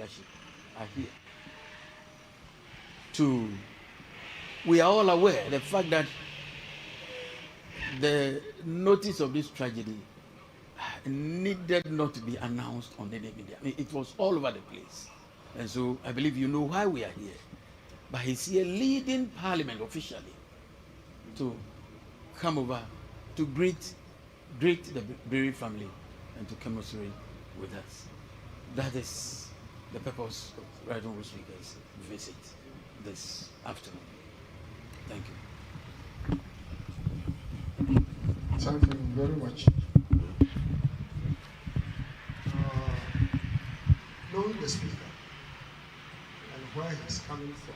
leadership are here. We are all aware the fact that the notice of this tragedy needed not to be announced on any media. I mean, it was all over the place. And so I believe you know why we are here. But he's here leading Parliament officially to come over to greet the Berry family and to commiserate with us. That is the purpose of Right Honourable Speaker's visit this afternoon. Thank you. Thank you very much. Knowing the Speaker and where he's coming from,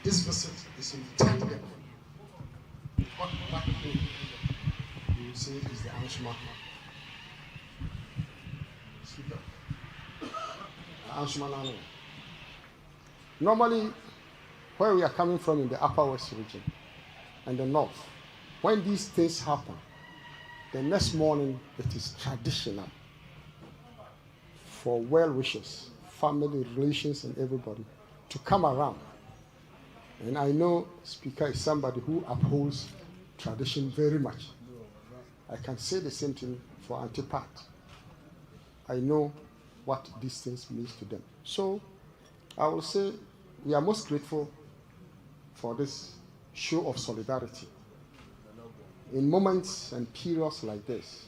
this visit is intended. What people you will say is the Ansuma. Speaker. Ansuma. Normally, where we are coming from in the Upper West region and the North, when these things happen, the next morning it is traditional for well-wishers, family, relations, and everybody to come around. And I know Speaker is somebody who upholds tradition very much. I can say the same thing for Antipat. I know what these things mean to them. So I will say we are most grateful for this show of solidarity. In moments and periods like this,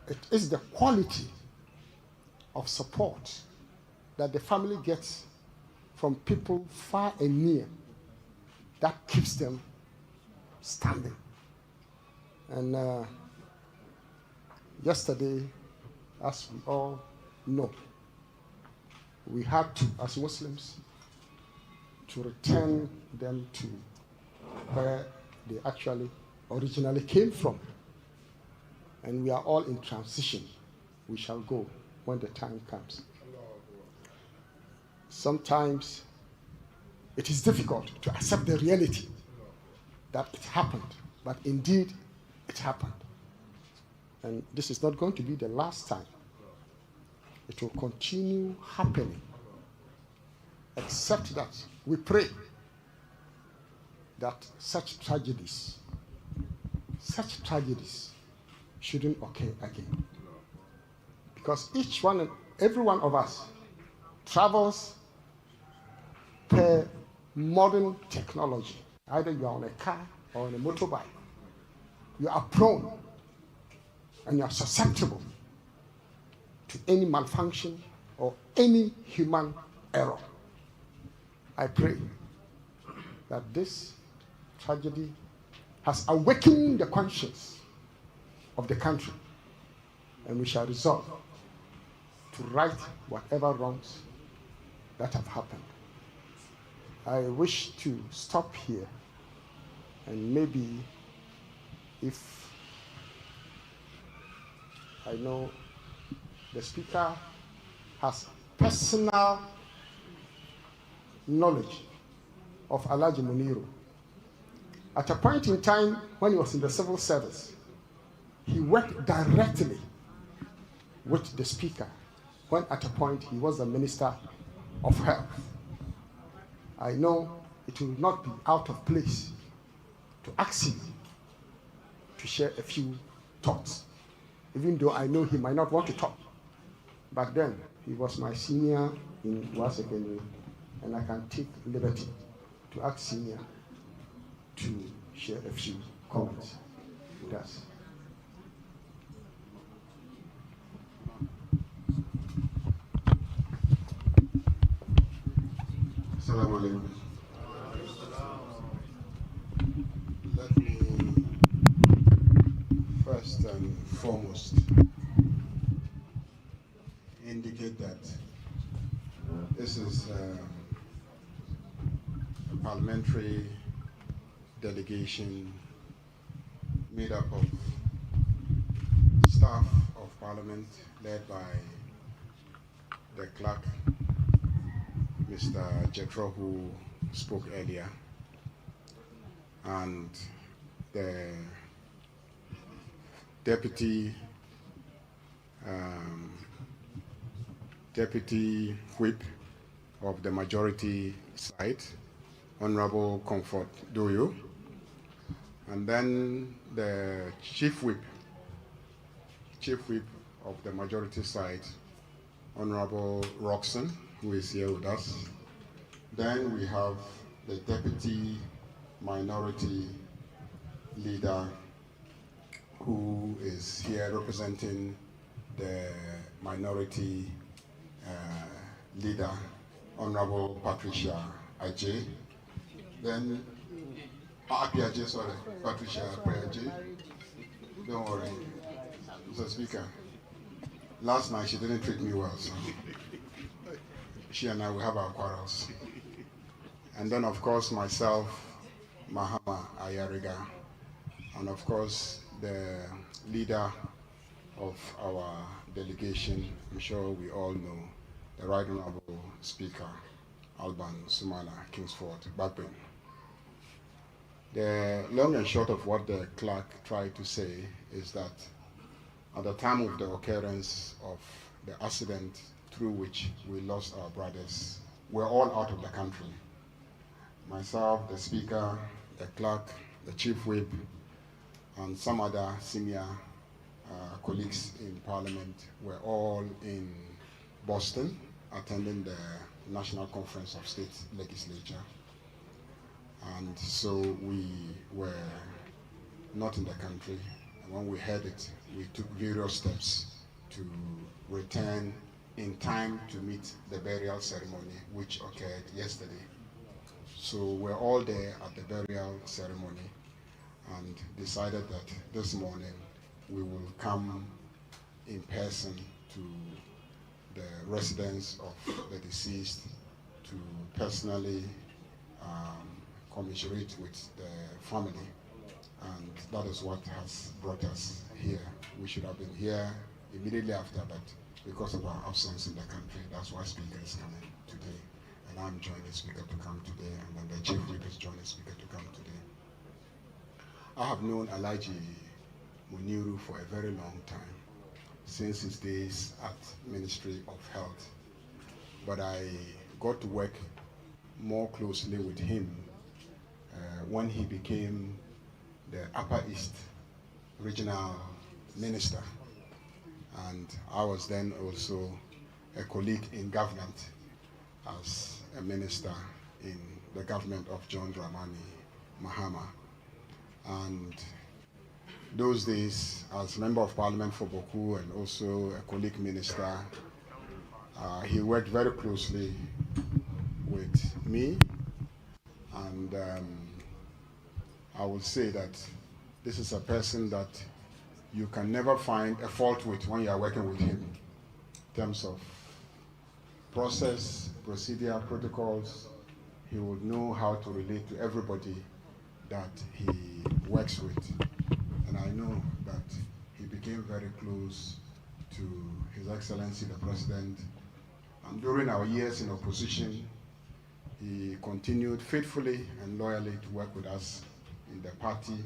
it is the quality of support that the family gets from people far and near that keeps them standing. And yesterday, as we all know, we had to, as Muslims, to return them to where they actually originally came from. And we are all in transition. We shall go when the time comes. Sometimes it is difficult to accept the reality that it happened, but indeed it happened. And this is not going to be the last time. It will continue happening, except that we pray that such tragedies shouldn't occur again. Because each one and every one of us travels per modern technology. Either you are on a car or on a motorbike. You are prone and you are susceptible to any malfunction or any human error. I pray that this tragedy has awakened the conscience of the country, and we shall resolve to right whatever wrongs that have happened. I wish to stop here, and maybe if I know the Speaker has personal knowledge of Alhaji Muniru. At a point in time when he was in the civil service, he worked directly with the Speaker when at a point he was the Minister of Health. I know it will not be out of place to ask him to share a few thoughts, even though I know he might not want to talk. But then he was my senior in Secondary, and I can take liberty to ask senior to share a few comments with us. Assalamu alaikum. Let me first and foremost indicate that this is a parliamentary delegation made up of staff of Parliament led by the clerk, Mr. Jethro, who spoke earlier, and the deputy Deputy Whip of the majority side, Honorable Comfort Doyo, and then the Chief Whip of the majority side, Honorable Roxon, who is here with us. Then we have the Deputy Minority Leader, who is here representing the Minority Leader, Honorable Patricia Ajay. Then, Ajay, sorry, Patricia Ajay. Don't worry, Mr. Speaker. Last night she didn't treat me well, so she and I will have our quarrels. And then, of course, myself, Mahama Ayariga, and of course, the leader of our delegation, I'm sure we all know, the Right Honorable Speaker, Alban Sumana Kingsford Bagbin. The long and short of what the clerk tried to say is that at the time of the occurrence of the accident through which we lost our brothers, we're all out of the country. Myself, the Speaker, the clerk, the Chief Whip, and some other senior colleagues in Parliament were all in Boston attending the National Conference of State Legislature. And so we were not in the country. And when we heard it, we took various steps to return in time to meet the burial ceremony, which occurred yesterday. So we're all there at the burial ceremony and decided that this morning we will come in person to the residence of the deceased to personally commiserate with the family. And that is what has brought us here. We should have been here immediately after, but because of our absence in the country, that's why Speaker is coming today. And I'm joining Speaker to come today, and then the Chief Whip is joining Speaker to come today. I have known Alhaji Muniru for a very long time, since his days at Ministry of Health. But I got to work more closely with him when he became the Upper East Regional Minister. And I was then also a colleague in government as a minister in the government of John Dramani Mahama. And those days, as Member of Parliament for Boku and also a colleague minister, he worked very closely with me. And I would say that this is a person that you can never find a fault with when you are working with him, in terms of process, procedure, protocols. He would know how to relate to everybody that he works with. And I know that he became very close to His Excellency the President. And during our years in opposition, he continued faithfully and loyally to work with us in the party,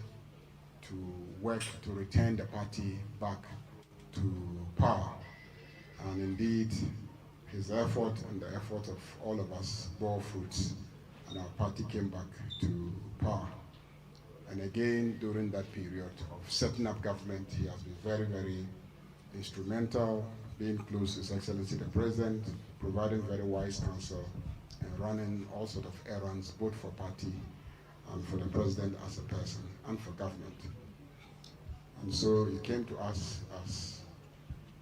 to work to return the party back to power. And indeed, his effort and the effort of all of us bore fruits, and our party came back to power. And again, during that period of setting up government, he has been very, very instrumental, being close to His Excellency the President, providing very wise counsel, and running all sorts of errands, both for party and for the President as a person, and for government. And so it came to us as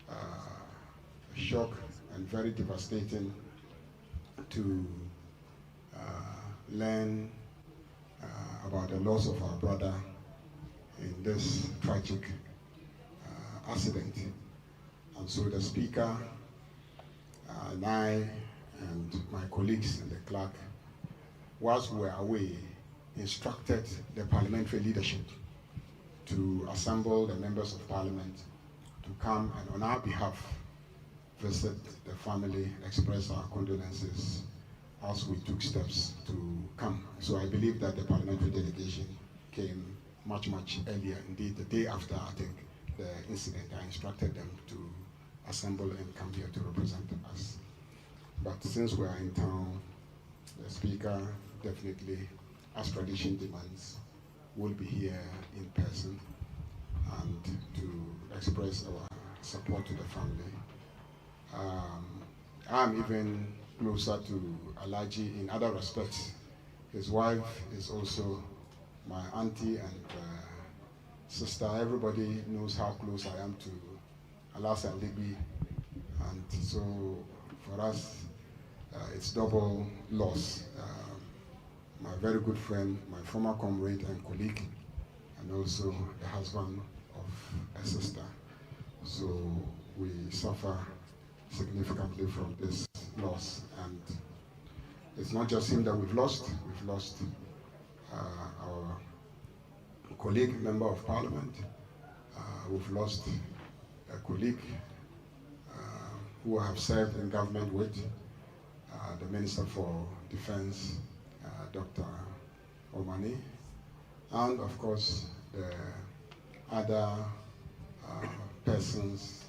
a shock and very devastating to learn about the loss of our brother in this tragic accident. And so the Speaker and I and my colleagues and the clerk, whilst we were away, instructed the parliamentary leadership to assemble the members of Parliament to come and on our behalf visit the family, express our condolences as we took steps to come. So I believe that the parliamentary delegation came much, much earlier. Indeed, the day after, I think, the incident, I instructed them to assemble and come here to represent us. but since we are in town, the Speaker definitely, as tradition demands, will be here in person and to express our support to the family. I'm even closer to Alhaji in other respects. His wife is also my auntie and sister. Everybody knows how close I am to Alas and Libby, and so for us, it's double loss. My very good friend, my former comrade and colleague, and also the husband of a sister. So we suffer significantly from this loss, and it's not just him that we've lost our colleague, member of parliament, we've lost a colleague who I have served in government with, the Minister for Defense, Dr. Omani, and of course the other persons,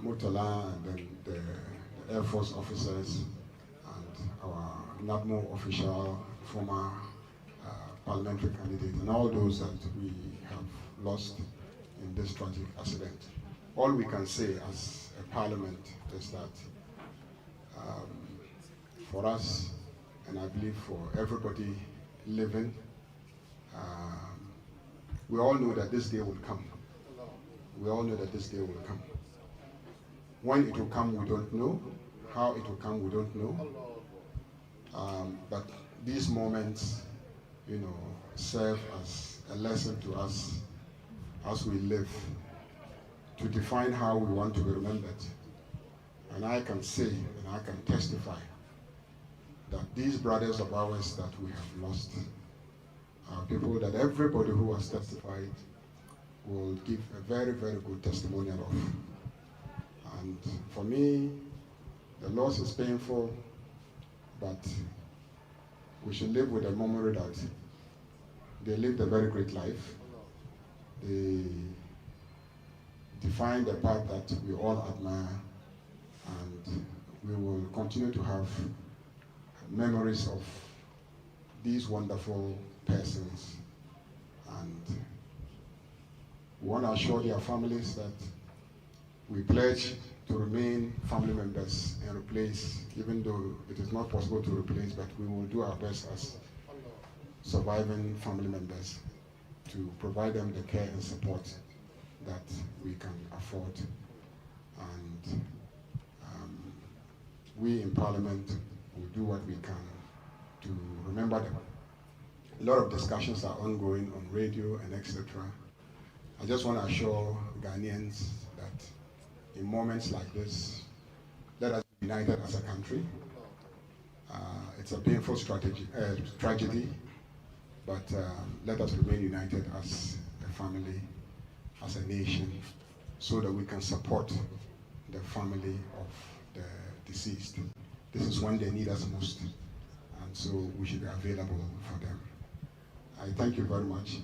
Murtala, and then the Air Force officers, and our NADMO official, former parliamentary candidate, and all those that we have lost in this tragic accident. All we can say as a parliament is that for us, and I believe for everybody living, we all know that this day will come. We all know that this day will come. When it will come, we don't know. How it will come, we don't know. But these moments, you know, serve as a lesson to us as we live, to define how we want to be remembered. And I can say, and I can testify, that these brothers of ours that we have lost are people that everybody who has testified will give a very, very good testimonial of. And for me, the loss is painful, but we should live with the memory that they lived a very great life. They defined a path that we all admire, and we will continue to have memories of these wonderful persons. And we want to assure their families that we pledge to remain family members and replace, even though it is not possible to replace, but we will do our best as surviving family members to provide them the care and support that we can afford. And we in Parliament will do what we can to remember them. A lot of discussions are ongoing on radio and etc. I just want to assure Ghanaians that in moments like this, let us be united as a country. It's a painful tragedy, but let us remain united as a family, as a nation, so that we can support the family of the deceased. This is when they need us most, and so we should be available for them. I thank you very much,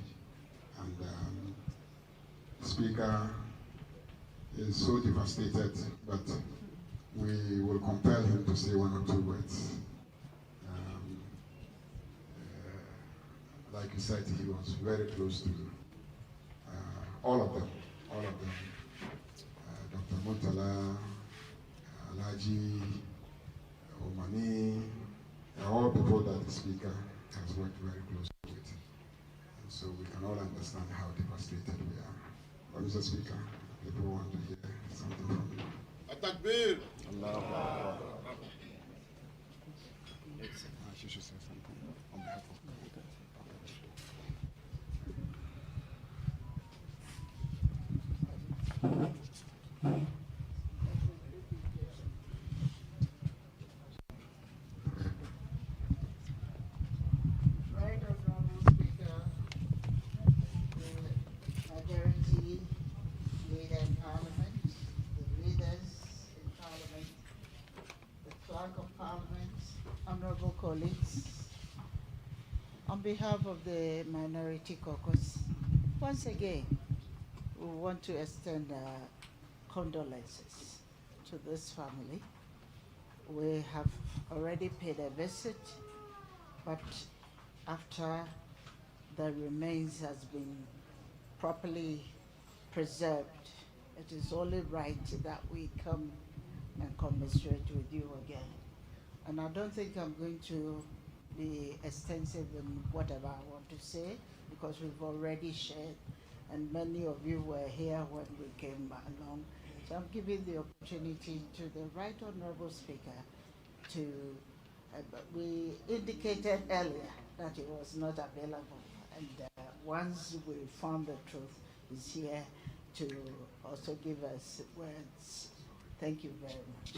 and Speaker is so devastated, but we will compel him to say one or two words. Like you said, he was very close to all of them. Dr. Murtala, Alhaji, Omani, all people that the Speaker has worked very closely with. And so we can all understand how devastated we are. But Mr. Speaker, people want to hear something from you. Takbir! Allah. She should say something on behalf of Right Honorable Speaker, the majority leader in Parliament, the leaders in Parliament, the clerk of Parliament, honorable colleagues, on behalf of the Minority Caucus, once again, we want to extend our condolences to this family. We have already paid a visit, but after the remains has been properly preserved, it is only right that we come and commiserate with you again. And I don't think I'm going to be extensive in whatever I want to say, because we've already shared, and many of you were here when we came along. So I'm giving the opportunity to the Right Honorable Speaker to, we indicated earlier that he was not available, and once we found the truth, he's here to also give us words. Thank you very much.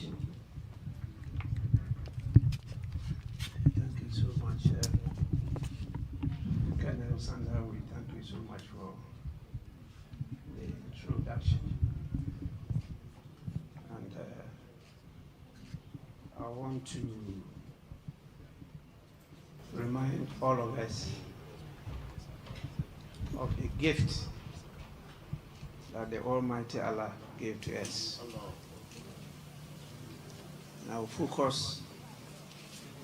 Thank you so much, Colonel Sandra. We thank you so much for the introduction. And I want to remind all of us of the gift that the Almighty Allah gave to us. Now focus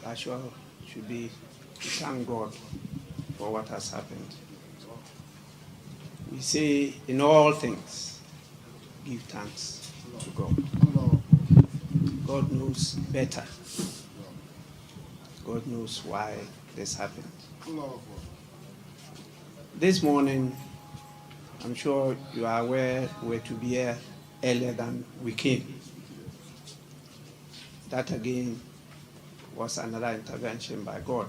as well should be to thank God for what has happened. We say in all things, give thanks to God. God knows better. God knows why this happened. This morning, I'm sure you are aware we were to be here earlier than we came. That again was another intervention by God.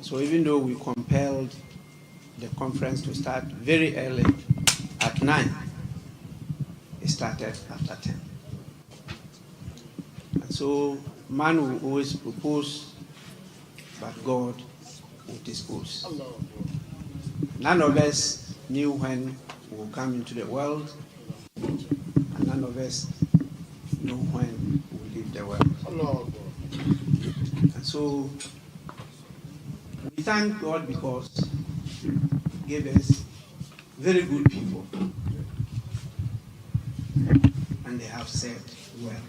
So even though we compelled the conference to start very early at 9, it started after 10. And so man will always propose, but God will dispose. None of us knew when we will come into the world, and none of us know when we will leave the world. And so we thank God because He gave us very good people, and they have served well.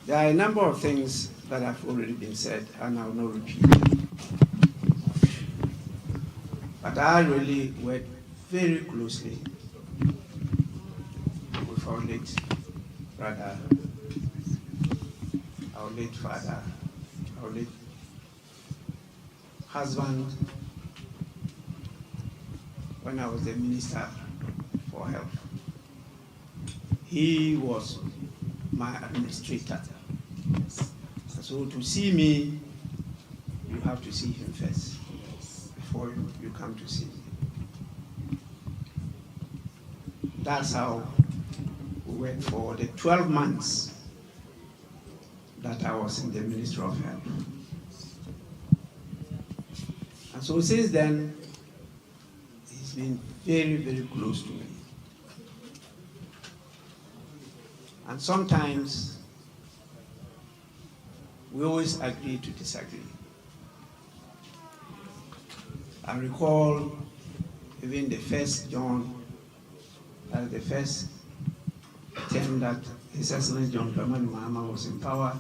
There are a number of things that have already been said, and I will not repeat them. But I really worked very closely with our late brother, our late father, our late husband, when I was the Minister for Health. He was my administrator. So to see me, you have to see him first before you come to see me. That's how we went for the 12 months that I was in the Ministry of Health. And so since then, he's been very, very close to me. And sometimes we always agree to disagree. I recall even the first John, the first term that His Excellency John Dramani Mahama was in power,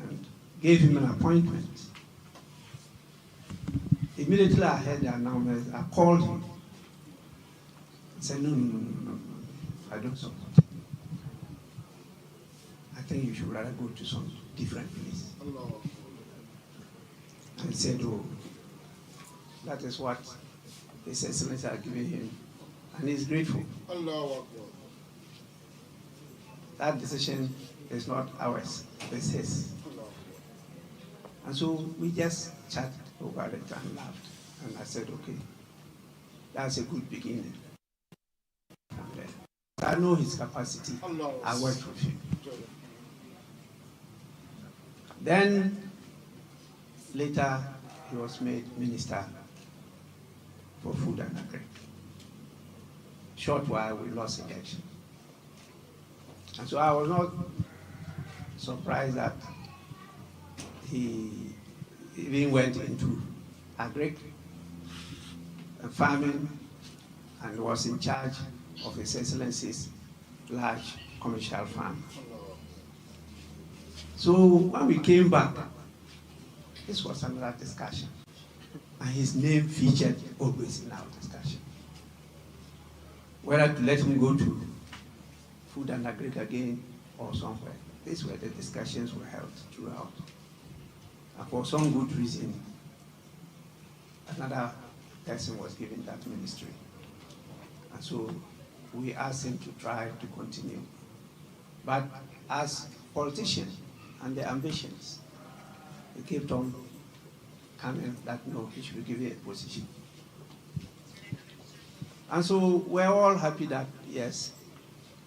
and gave him an appointment. Immediately I heard the announcement, I called him and said, no, I don't support it. I think you should rather go to some different place. And he said, oh, that is what His Excellency are giving him. And he's grateful. That decision is not ours, it's his. And so we just chatted over it and laughed. And I said, okay, that's a good beginning. From there. I know his capacity. I worked with him. Then, later, he was made Minister for Food and Agri. Short while, we lost election. And so I was not surprised that he even went into agric and farming, and was in charge of His Excellency's large commercial farm. So when we came back, this was another discussion, and his name featured always in our discussion. Whether to let him go to food and agric again or somewhere. These were the discussions we held throughout. And for some good reason, another person was given that ministry. And so we asked him to try to continue. But as politician and the ambitions, he kept on coming that no, he should be given a position. And so we're all happy that, yes,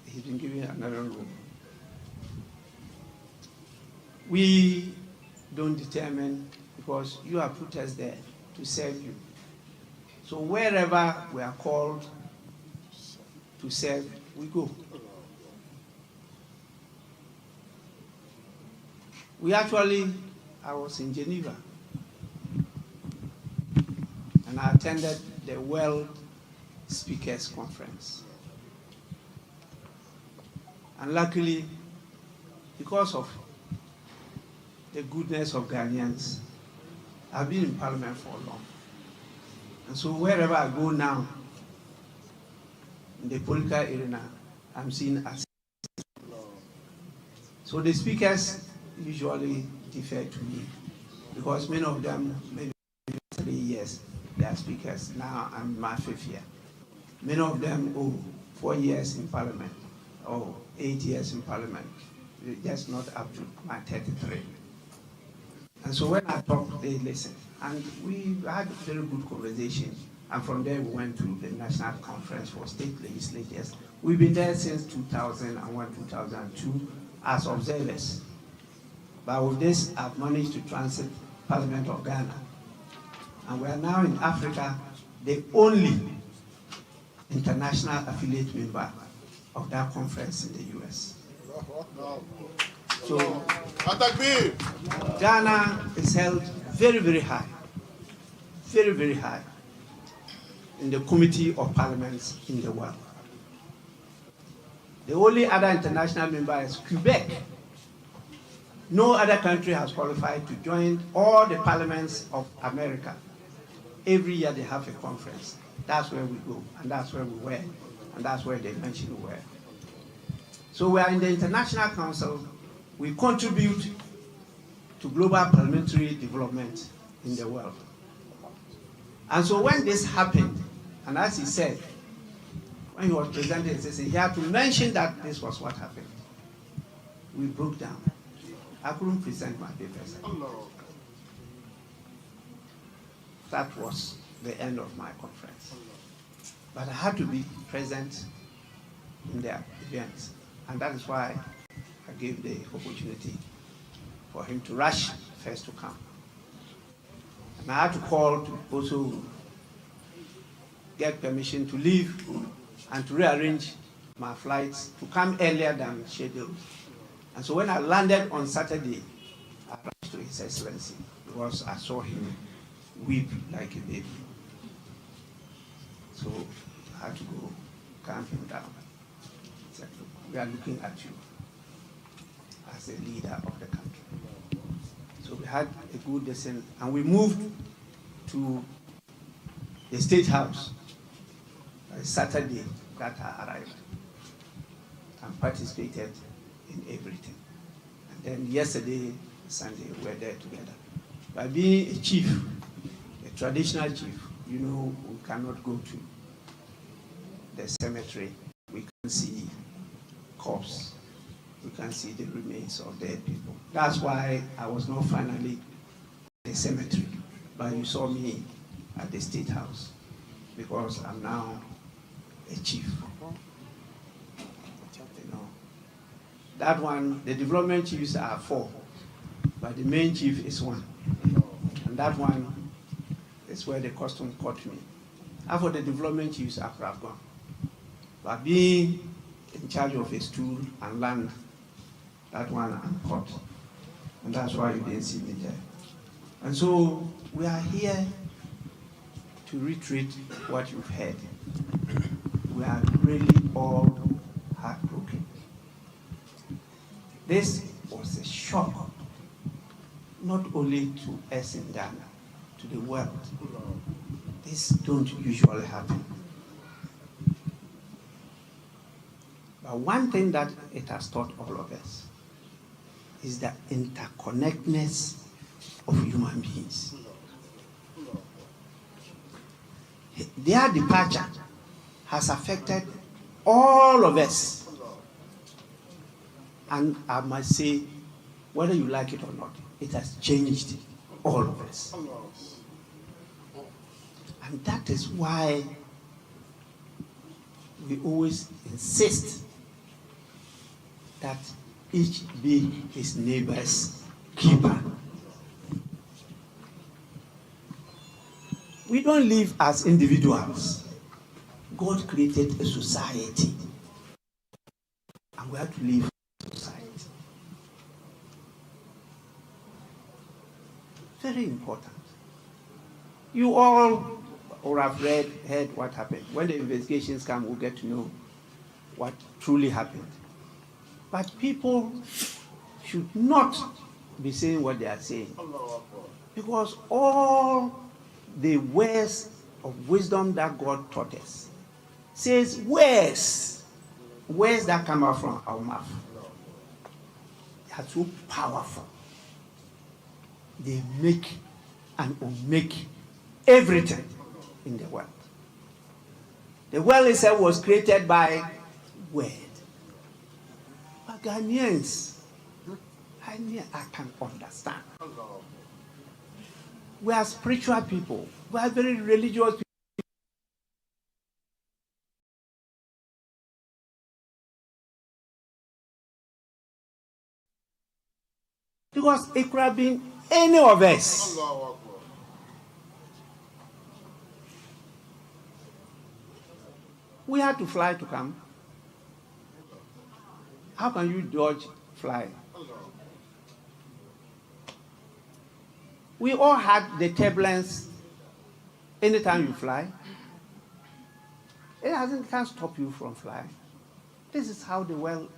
he's been given another role. We don't determine, because you have put us there to serve you. So wherever we are called to serve, we go. I was in Geneva, and I attended the World Speakers Conference. And luckily, because of the goodness of Ghanaians, I've been in Parliament for long. And so wherever I go now, in the political arena, I'm seen as. So the speakers usually defer to me, because many of them, maybe 3 years, they are speakers. Now I'm in my 5th year. Many of them, 4 years in Parliament, 8 years in Parliament, just not up to my 33. And so when I talk, they listen. And we had a very good conversation. And from there, we went to the National Conference for State Legislatures. We've been there since 2001, 2002 as observers. But with this, I've managed to transit Parliament of Ghana. And we are now in Africa, the only international affiliate member of that conference in the US. So Ghana is held very, very high, very, very high in the Committee of Parliaments in the world. The only other international member is Quebec. No other country has qualified to join all the parliaments of America. Every year they have a conference. That's where we go, and that's where we were, and that's where they mentioned we were. So we are in the International Council. We contribute to global parliamentary development in the world. And so when this happened, and as he said, when he was presenting, he had to mention that this was what happened. We broke down. I couldn't present my papers. That was the end of my conference. But I had to be present in their events. And that is why I gave the opportunity for him to rush first to come. And I had to call to also get permission to leave and to rearrange my flights to come earlier than scheduled. And so when I landed on Saturday, I rushed to His Excellency because I saw him weep like a baby. So I had to go calm him down. He said, "Look, we are looking at you as a leader of the country." So we had a good lesson, and we moved to the State House Saturday that I arrived and participated in everything. And then yesterday, Sunday, we were there together. By being a chief, a traditional chief, you know, we cannot go to the cemetery. We can see corpse. We can see the remains of dead people. That's why I was not finally at the cemetery, but you saw me at the State House, because I'm now a chief. You know, that one, the development chiefs are 4, but the main chief is 1. And that one is where the custom caught me. Half of the development chiefs I could have gone. But being in charge of a stool and land, that one I'm caught. And that's why you didn't see me there. And so we are here to reiterate what you've heard, we are really all heartbroken. This was a shock, not only to us in Ghana, to the world. This don't usually happen. But one thing that it has taught all of us is the interconnectedness of human beings. Their departure has affected all of us. And I must say, whether you like it or not, it has changed all of us. And that is why we always insist that each be his neighbor's keeper. We don't live as individuals. God created a society, and we have to live in society. Very important. You all or have heard what happened. When the investigations come, we'll get to know what truly happened. But people should not be saying what they are saying, because all the words of wisdom that God taught us says words that come out from our mouth. They are so powerful. They make and unmake everything in the world. The world itself was created by word. But Ghanaians, I can understand. We are spiritual people. We are very religious people. Because it could have been any of us. We had to fly to come. How can you dodge flying? We all had the turbulence anytime you fly. It can't stop you from flying. This is how the world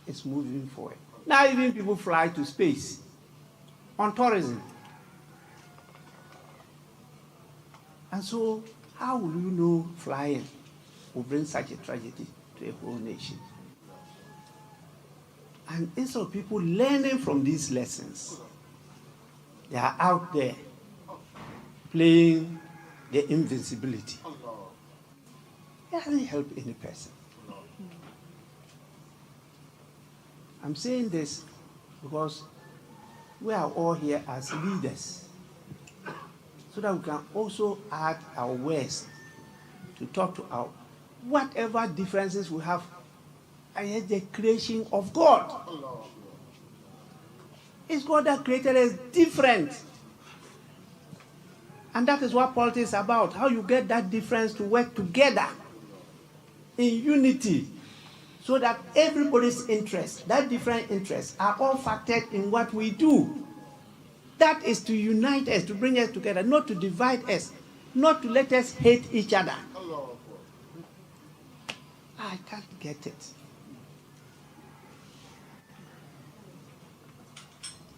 is moving forward. Now even people fly to space on tourism. And so how will you know flying will bring such a tragedy to a whole nation? And instead of people learning from these lessons, they are out there playing the invincibility. It doesn't help any person. I'm saying this because we are all here as leaders, so that we can also add our words to talk to our whatever differences we have. And yet the creation of God. It's God that created us different. And that is what politics is about. How you get that difference to work together in unity, so that everybody's interests, that different interests, are all factored in what we do. That is to unite us, to bring us together, not to divide us, not to let us hate each other. I can't get it.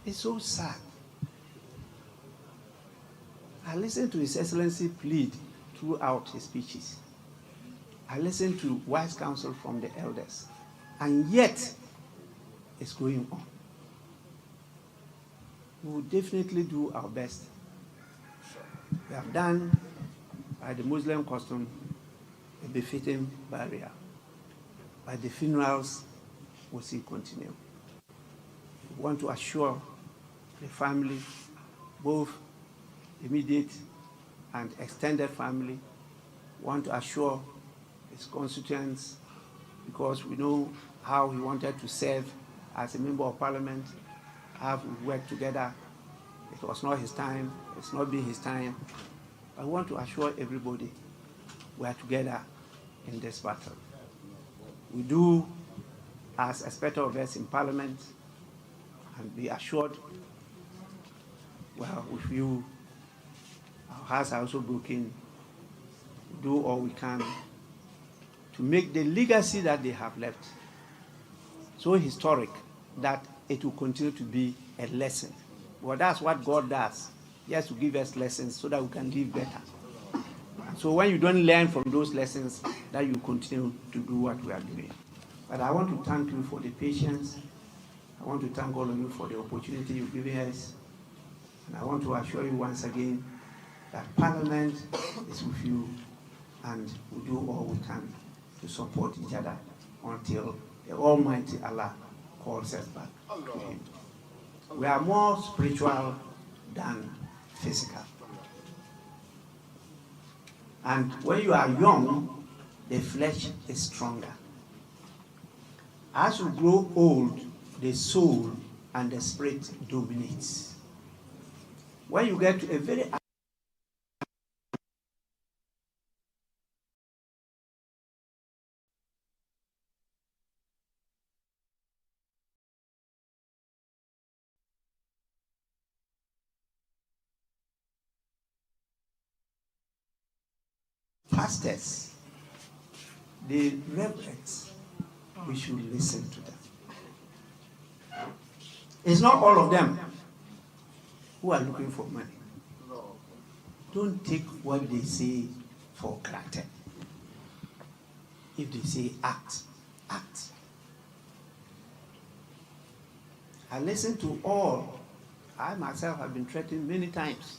It's so sad. I listened to His Excellency plead throughout his speeches. I listened to wise counsel from the elders. And yet, it's going on. We will definitely do our best. We have done, by the Muslim custom, a befitting burial. But the funerals will still continue. We want to assure the family, both immediate and extended family, want to assure his constituents, because we know how he wanted to serve as a member of parliament, how we worked together. It was not his time, it's not been his time. I want to assure everybody we are together in this battle. We do as expected of us in parliament, and be assured, well, with you, our hearts are also broken do all we can to make the legacy that they have left so historic that it will continue to be a lesson. Well, that's what God does. He has to give us lessons so that we can live better. So when you don't learn from those lessons, that you continue to do what we are doing. But I want to thank you for the patience. I want to thank all of you for the opportunity you've given us. And I want to assure you once again that Parliament is with you, and we do all we can to support each other until the Almighty Allah calls us back to Him. We are more spiritual than physical. And when you are young, the flesh is stronger. As you grow old, the soul and the spirit dominates. When you get to a very pastors, the reverends, we should listen to them. It's not all of them who are looking for money. Don't take what they say for granted. If they say act, act. I listen to all. I myself have been threatened many times.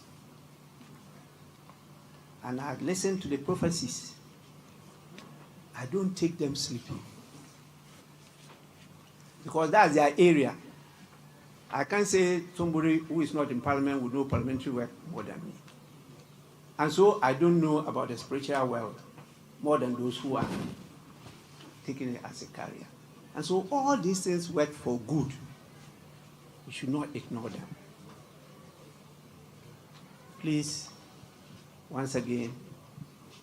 And I listen to the prophecies. I don't take them sleeping. Because that's their area. I can't say somebody who is not in parliament would know parliamentary work more than me. And so I don't know about the spiritual world more than those who are taking it as a career. And so all these things work for good. We should not ignore them. Please, once again,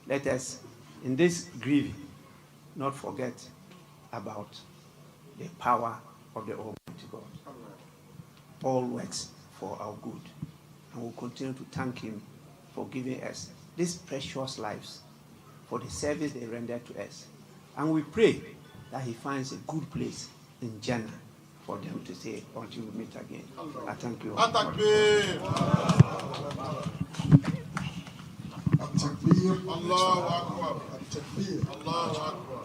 let us, in this grieving, not forget about the power of the Almighty God. All works for our good. And we'll continue to thank Him for giving us these precious lives, for the service they rendered to us. And we pray that He finds a good place in Jannah for them to stay until we meet again. I thank you all. Allahu Akbar. Allahu Akbar.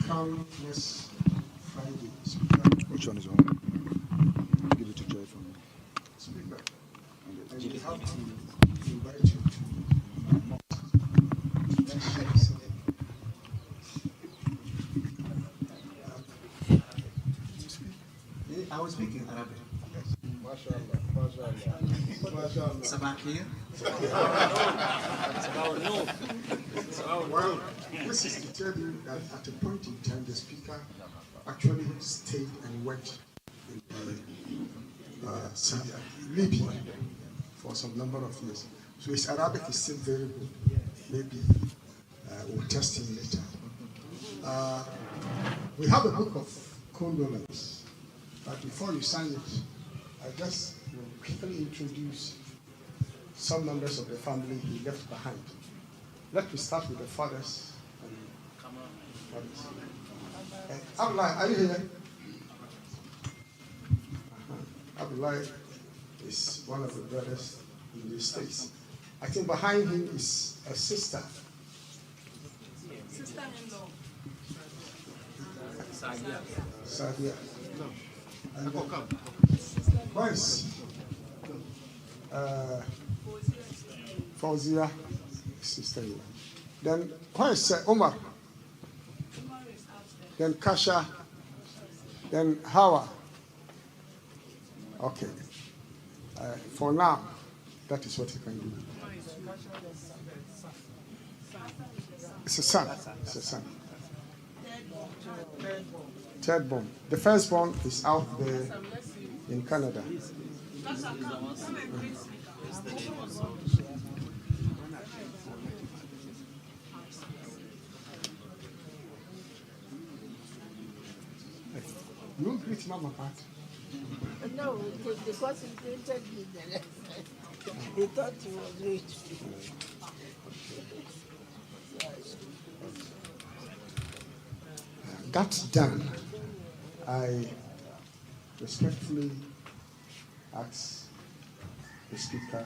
Come next Friday. Which one is on? Give it to Joy for me. Speaker. And we have to invite you to next year. I was speaking Arabic. Well, this is to tell you that at a point in time, the speaker actually stayed and went in Libya for some number of years. So his Arabic is still very good. Maybe we'll test him later. We have a book of condolence, but before you sign it, I just will quickly introduce some members of the family he left behind. Let me start with the fathers. Abdullah, are you here? Abdullah is one of the brothers in the States. I think behind him is a sister. Sister-in-law. Sadia. And voice. Fauzia, sister-in-law. Then where is Omar? Then Kasha. Then Hawa. Okay. For now, that is what you can do. It's a son. It's a son. Third born. The first born is out there in Canada. You won't greet Mama, Pat. No, because he greeted me the next time. He thought he was rich. that's done, I respectfully ask the Speaker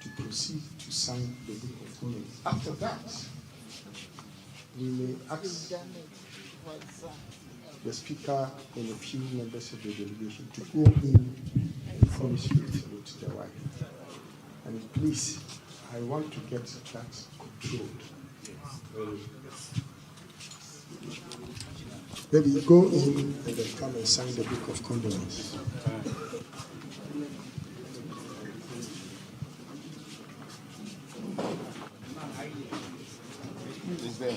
to proceed to sign the Book of Condolence. After that, we may ask the Speaker and a few members of the delegation to go in and commiserate with the wife. And please, I want to get that controlled. Maybe go in and then come and sign the Book of Condolence. Is there?